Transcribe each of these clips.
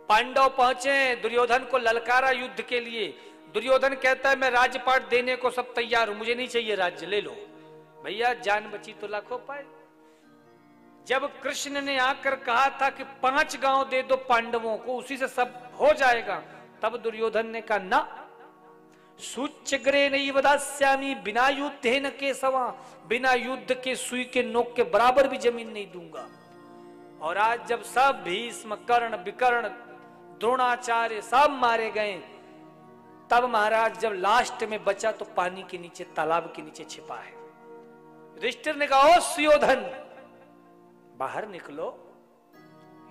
पांडव पहुंचे, दुर्योधन को ललकारा युद्ध के लिए। दुर्योधन कहता है मैं राज्यपाट देने को सब तैयार हूं, मुझे नहीं चाहिए राज्य, ले लो। भैया जान बची तो लाखों पाए। जब कृष्ण ने आकर कहा था कि 5 गांव दे दो पांडवों को, उसी से सब हो जाएगा, तब दुर्योधन ने कहा ना, सूच्यग्रे नहीं वदास्यामी बिना युद्धे न केसवा, बिना युद्ध के सुई के नोक के बराबर भी जमीन नहीं दूंगा। और आज जब सब भीष्म कर्ण विकर्ण द्रोणाचार्य सब मारे गए, तब महाराज जब लास्ट में बचा तो पानी के नीचे, तालाब के नीचे छिपा है। युधिष्ठिर ने कहा ओ सुयोधन बाहर निकलो,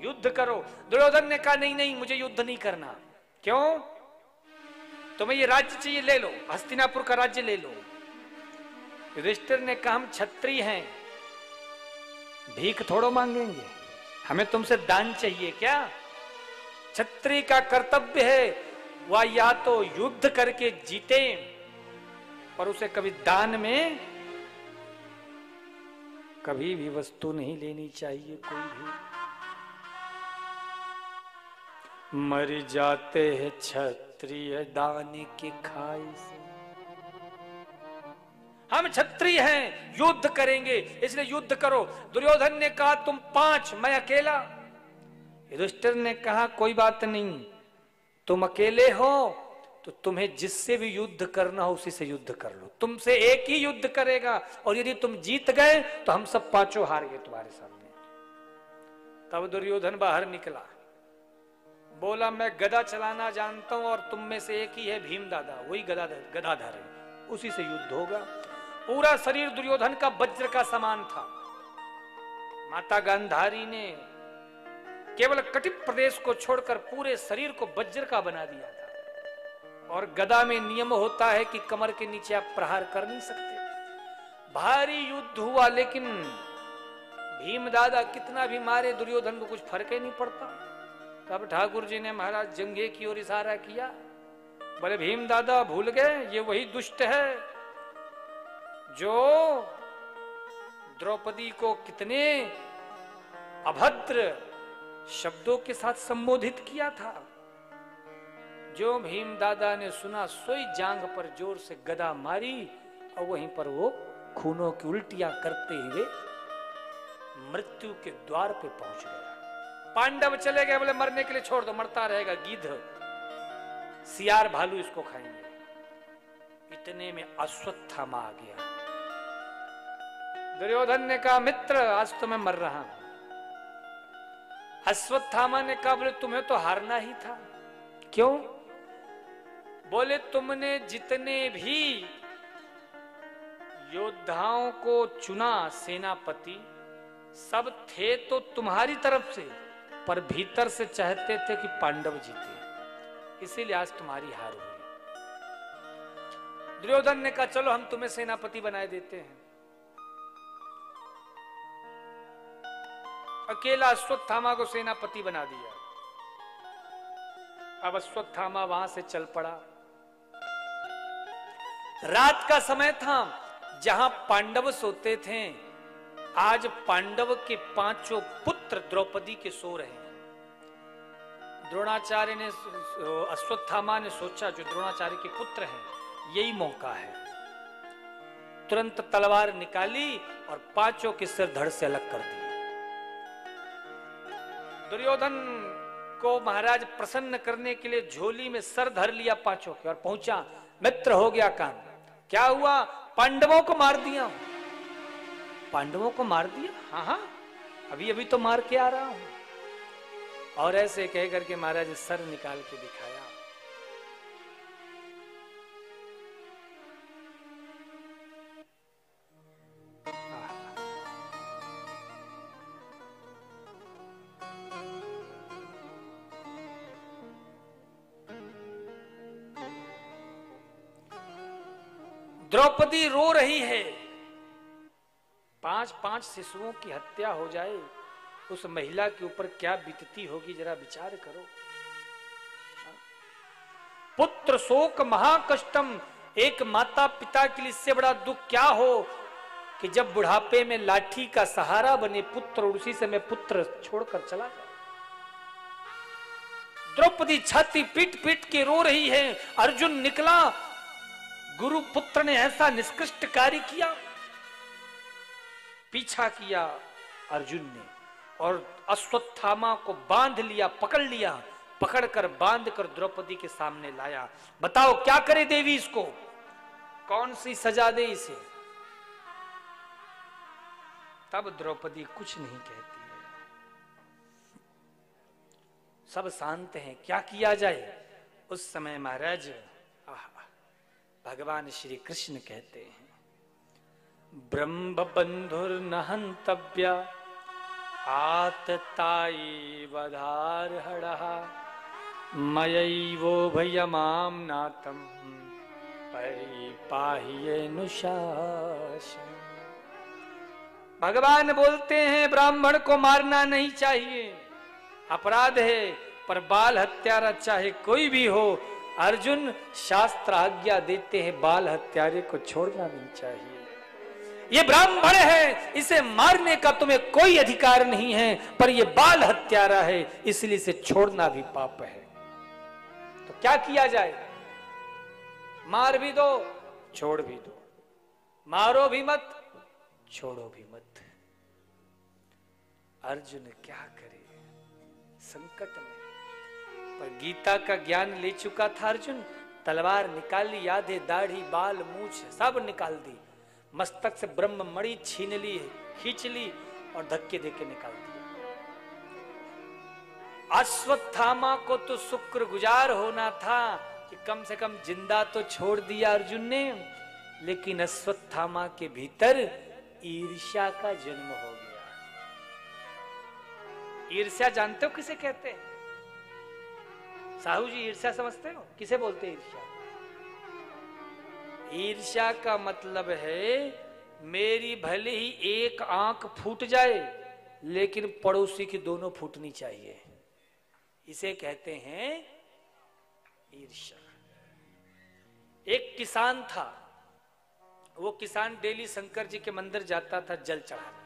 युद्ध करो। दुर्योधन ने कहा नहीं नहीं, मुझे युद्ध नहीं करना। क्यों? तुम्हें ये राज्य चाहिए, ले लो, हस्तिनापुर का राज्य ले लो। युधिष्ठिर ने कहा हम क्षत्रिय हैं, भीख थोड़ो मांगेंगे, हमें तुमसे दान चाहिए क्या? क्षत्रिय का कर्तव्य है वह या तो युद्ध करके जीते, पर उसे कभी दान में कभी भी वस्तु नहीं लेनी चाहिए कोई भी। मर जाते हैं क्षत्रिय दान के खाई से। हम क्षत्रिय हैं, युद्ध करेंगे, इसलिए युद्ध करो। दुर्योधन ने कहा तुम 5, मैं अकेला। युधिष्ठिर ने कहा कोई बात नहीं, तुम अकेले हो तो तुम्हें जिससे भी युद्ध करना हो उसी से युद्ध कर लो, तुमसे एक ही युद्ध करेगा, और यदि तुम जीत गए तो हम सब 5 हार गए तुम्हारे सामने। तब दुर्योधन बाहर निकला, बोला मैं गदा चलाना जानता हूं और तुम में से एक ही है भीम दादा, वही गदाधर है, उसी से युद्ध होगा। पूरा शरीर दुर्योधन का वज्र का समान था। माता गांधारी ने केवल कटिप प्रदेश को छोड़कर पूरे शरीर को वज्र का बना दिया था। और गदा में नियम होता है कि कमर के नीचे आप प्रहार कर नहीं सकते। भारी युद्ध हुआ, लेकिन भीम दादा कितना भी मारे दुर्योधन को कुछ फर्क ही नहीं पड़ता। तब ठाकुर जी ने महाराज जंघे की ओर इशारा किया, बोले भीम दादा भूल गए, ये वही दुष्ट है जो द्रौपदी को कितने अभद्र शब्दों के साथ संबोधित किया था। जो भीम दादा ने सुना सोई जांग पर जोर से गदा मारी, और वहीं पर वो खूनों की उल्टियां करते हुए मृत्यु के द्वार पे पहुंच गया। पांडव चले गए, बोले मरने के लिए छोड़ दो, मरता रहेगा, गिद्ध सियार भालू इसको खाएंगे। इतने में अश्वत्थामा आ गया। दुर्योधन ने कहा मित्र आज तो मैं मर रहा हूं। अश्वत्थामा ने कहा बोले तुम्हें तो हारना ही था। क्यों? बोले तुमने जितने भी योद्धाओं को चुना सेनापति, सब थे तो तुम्हारी तरफ से, पर भीतर से चाहते थे कि पांडव जीते, इसीलिए आज तुम्हारी हार हुई। दुर्योधन ने कहा चलो हम तुम्हें सेनापति बनाए देते हैं। अकेला अश्वत्थामा को सेनापति बना दिया। अब अश्वत्थामा वहां से चल पड़ा। रात का समय था, जहां पांडव सोते थे, आज पांडव के 5 पुत्र द्रौपदी के सो रहे हैं। द्रोणाचार्य ने, अश्वत्थामा ने सोचा जो द्रोणाचार्य के पुत्र हैं यही मौका है। तुरंत तलवार निकाली और 5 के सिर धड़ से अलग कर दिए। दुर्योधन को महाराज प्रसन्न करने के लिए झोली में सर धर लिया 5 के, और पहुंचा, मित्र हो गया काम। क्या हुआ? पांडवों को मार दिया। पांडवों को मार दिया? हाँ हाँ, अभी अभी तो मार के आ रहा हूं। और ऐसे कह करके महाराज सर निकाल के दिखाया। द्रौपदी रो रही है। 5 शिशुओं की हत्या हो जाए, उस महिला के ऊपर क्या बीतती होगी, जरा विचार करो। पुत्र शोक महाकष्टम, एक माता पिता के लिए इससे बड़ा दुख क्या हो कि जब बुढ़ापे में लाठी का सहारा बने पुत्र, और उसी से मैं पुत्र छोड़कर चला जाए। द्रौपदी छाती पीट पीट के रो रही है। अर्जुन निकला, गुरु पुत्र ने ऐसा निष्कृष्ट कार्य किया, पीछा किया अर्जुन ने और अश्वत्थामा को बांध लिया, पकड़ लिया, पकड़कर बांधकर द्रौपदी के सामने लाया। बताओ क्या करे देवी इसको, कौन सी सजा दे इसे? तब द्रौपदी कुछ नहीं कहती है, सब शांत हैं, क्या किया जाए? उस समय महाराज भगवान श्री कृष्ण कहते हैं, ब्रह्म बंधुर न हंतव्य आतताई वधार हड़ा मयैवो भयमाम नातम परिपाह्यनुशासन। भगवान बोलते हैं ब्राह्मण को मारना नहीं चाहिए, अपराध है, पर बाल हत्यारा चाहे कोई भी हो, अर्जुन शास्त्र आज्ञा देते हैं बाल हत्यारे को छोड़ना नहीं चाहिए। ये ब्राह्मण है, इसे मारने का तुम्हें कोई अधिकार नहीं है, पर ये बाल हत्यारा है, इसलिए इसे छोड़ना भी पाप है। तो क्या किया जाए? मार भी दो, छोड़ भी दो, मारो भी मत, छोड़ो भी मत। अर्जुन क्या करे, संकट में, पर गीता का ज्ञान ले चुका था अर्जुन। तलवार निकाली, आधे दाढ़ी बाल मूछ सब निकाल दी, मस्तक से ब्रह्म मणि छीन ली, खींच ली और धक्के देके निकाल दिया। अश्वत्थामा को तो शुक्रगुजार होना था कि कम से कम जिंदा तो छोड़ दिया अर्जुन ने, लेकिन अश्वत्थामा के भीतर ईर्ष्या का जन्म हो गया। ईर्ष्या जानते हो किसे कहते हैं? साहू जी ईर्ष्या समझते हो? किसे बोलते हैं ईर्ष्या? ईर्ष्या का मतलब है मेरी भले ही एक आंख फूट जाए लेकिन पड़ोसी की दोनों फूटनी चाहिए, इसे कहते हैं ईर्ष्या। एक किसान था, वो किसान डेली शंकर जी के मंदिर जाता था जल चढ़ाने।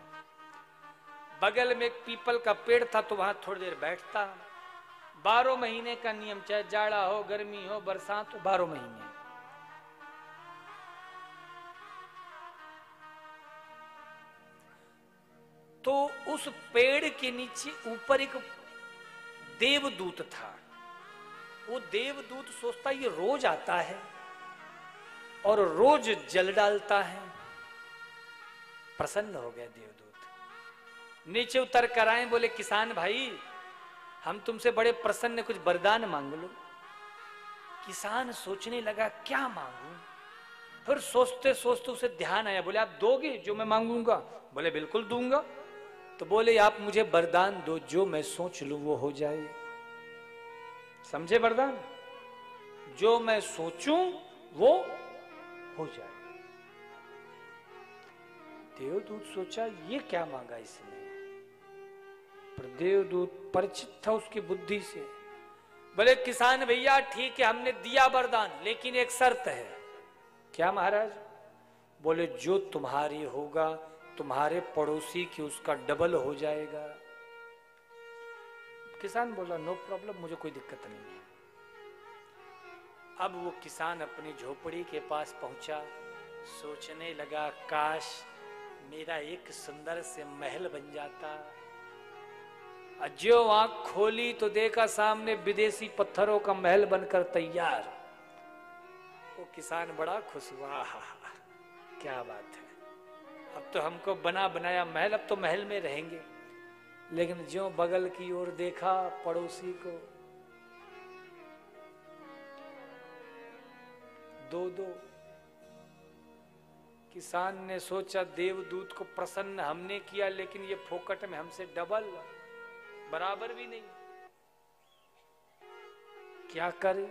बगल में एक पीपल का पेड़ था तो वहां थोड़ी देर बैठता। 12 महीने का नियम, चाहे जाड़ा हो गर्मी हो बरसात हो, 12 महीने। तो उस पेड़ के नीचे ऊपर एक देवदूत था। वो देवदूत सोचता ये रोज आता है और रोज जल डालता है। प्रसन्न हो गया देवदूत, नीचे उतर कर आए, बोले किसान भाई हम तुमसे बड़े प्रसन्न, कुछ वरदान मांग लो। किसान सोचने लगा क्या मांगू, फिर सोचते सोचते उसे ध्यान आया, बोले आप दोगे जो मैं मांगूंगा? बोले बिल्कुल दूंगा। तो बोले आप मुझे वरदान दो, जो मैं सोच लूं वो हो जाए। समझे वरदान? जो मैं सोचूं वो हो जाए। देवदूत सोचा ये क्या मांगा इसने, पर देवदूत परिचित था उसकी बुद्धि से। बोले किसान भैया ठीक है हमने दिया वरदान, लेकिन एक शर्त है। क्या महाराज? बोले जो तुम्हारी होगा तुम्हारे पड़ोसी की उसका डबल हो जाएगा। किसान बोला नो प्रॉब्लम, मुझे कोई दिक्कत नहीं है। अब वो किसान अपनी झोपड़ी के पास पहुंचा, सोचने लगा काश मेरा एक सुंदर से महल बन जाता। जो आंख खोली तो देखा सामने विदेशी पत्थरों का महल बनकर तैयार। वो किसान बड़ा खुश हुआ, क्या बात है, अब तो हमको बना बनाया महल, अब तो महल में रहेंगे। लेकिन जो बगल की ओर देखा पड़ोसी को, दो किसान ने सोचा देवदूत को प्रसन्न हमने किया, लेकिन ये फोकट में हमसे डबल, बराबर भी नहीं, क्या करे?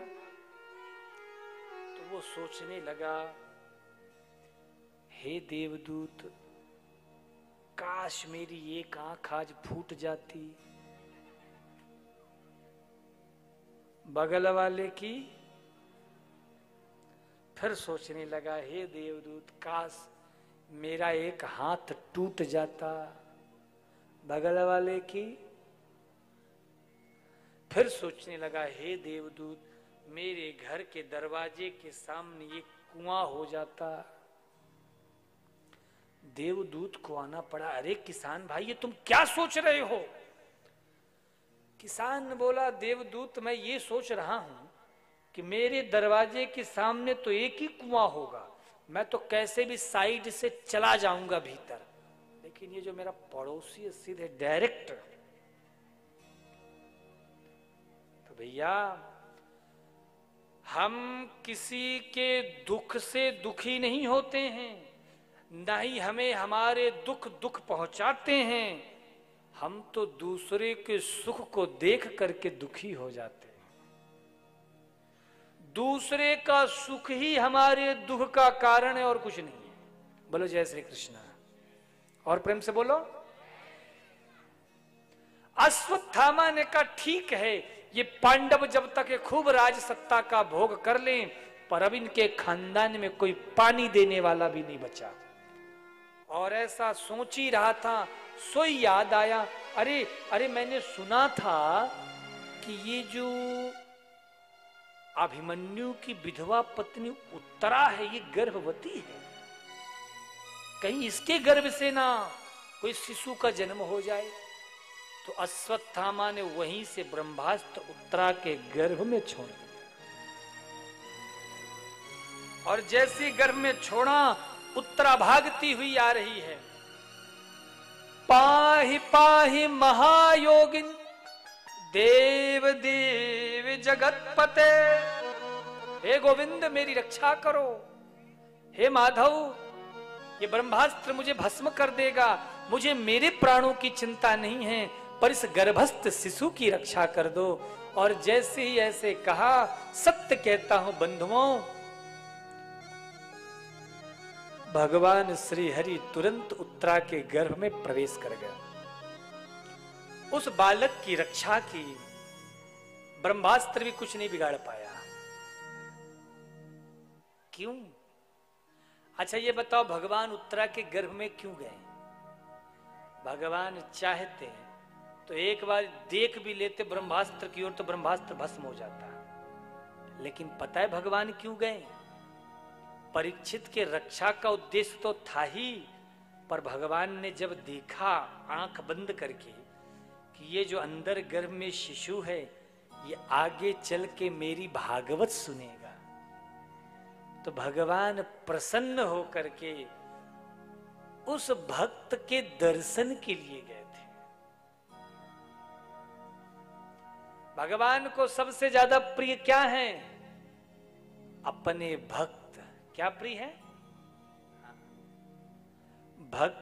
तो वो सोचने लगा हे देवदूत काश मेरी एक आंख आज फूट जाती। बगल वाले की फिर सोचने लगा हे देवदूत काश मेरा एक हाथ टूट जाता। बगल वाले की फिर सोचने लगा, हे देवदूत, मेरे घर के दरवाजे के सामने ये कुआं हो जाता। देवदूत को आना पड़ा। अरे किसान भाई, ये तुम क्या सोच रहे हो? किसान बोला, देवदूत मैं ये सोच रहा हूं कि मेरे दरवाजे के सामने तो एक ही कुआं होगा, मैं तो कैसे भी साइड से चला जाऊंगा भीतर, लेकिन ये जो मेरा पड़ोसी है सीधे डायरेक्ट। तो भैया, हम किसी के दुख से दुखी नहीं होते हैं, ना ही हमें हमारे दुख पहुंचाते हैं। हम तो दूसरे के सुख को देख करके दुखी हो जाते हैं। दूसरे का सुख ही हमारे दुख का कारण है और कुछ नहीं है। बोलो जय श्री कृष्ण, और प्रेम से बोलो। अश्वत्थामा ने कहा, ठीक है, ये पांडव जब तक खूब राज सत्ता का भोग कर लें, पर अब इनके खानदान में कोई पानी देने वाला भी नहीं बचा। और ऐसा सोच ही रहा था, सोई याद आया, अरे अरे मैंने सुना था कि ये जो अभिमन्यु की विधवा पत्नी उत्तरा है, ये गर्भवती है, कहीं इसके गर्भ से ना कोई शिशु का जन्म हो जाए। तो अश्वत्थामा ने वहीं से ब्रह्मास्त्र उत्तरा के गर्भ में छोड़ दिया, और जैसे गर्भ में छोड़ा, उत्तरा भागती हुई आ रही है। पाहि पाहि महायोगिन देव देव जगतपते, हे गोविंद मेरी रक्षा करो, हे माधव ये ब्रह्मास्त्र मुझे भस्म कर देगा, मुझे मेरे प्राणों की चिंता नहीं है, पर इस गर्भस्थ शिशु की रक्षा कर दो। और जैसे ही ऐसे कहा, सत्य कहता हूं बंधुओं, भगवान श्री हरि तुरंत उत्तरा के गर्भ में प्रवेश कर गया। उस बालक की रक्षा की ब्रह्मास्त्र भी कुछ नहीं बिगाड़ पाया। क्यों? अच्छा ये बताओ, भगवान उत्तरा के गर्भ में क्यों गए? भगवान चाहते हैं तो एक बार देख भी लेते ब्रह्मास्त्र की ओर, तो ब्रह्मास्त्र भस्म हो जाता। लेकिन पता है भगवान क्यों गए? परीक्षित के रक्षा का उद्देश्य तो था ही, पर भगवान ने जब देखा आंख बंद करके कि ये जो अंदर गर्भ में शिशु है, ये आगे चल के मेरी भागवत सुनेगा, तो भगवान प्रसन्न होकर के उस भक्त के दर्शन के लिए गए थे। भगवान को सबसे ज्यादा प्रिय क्या है? अपने भक्त। क्या प्रिय है? भक्त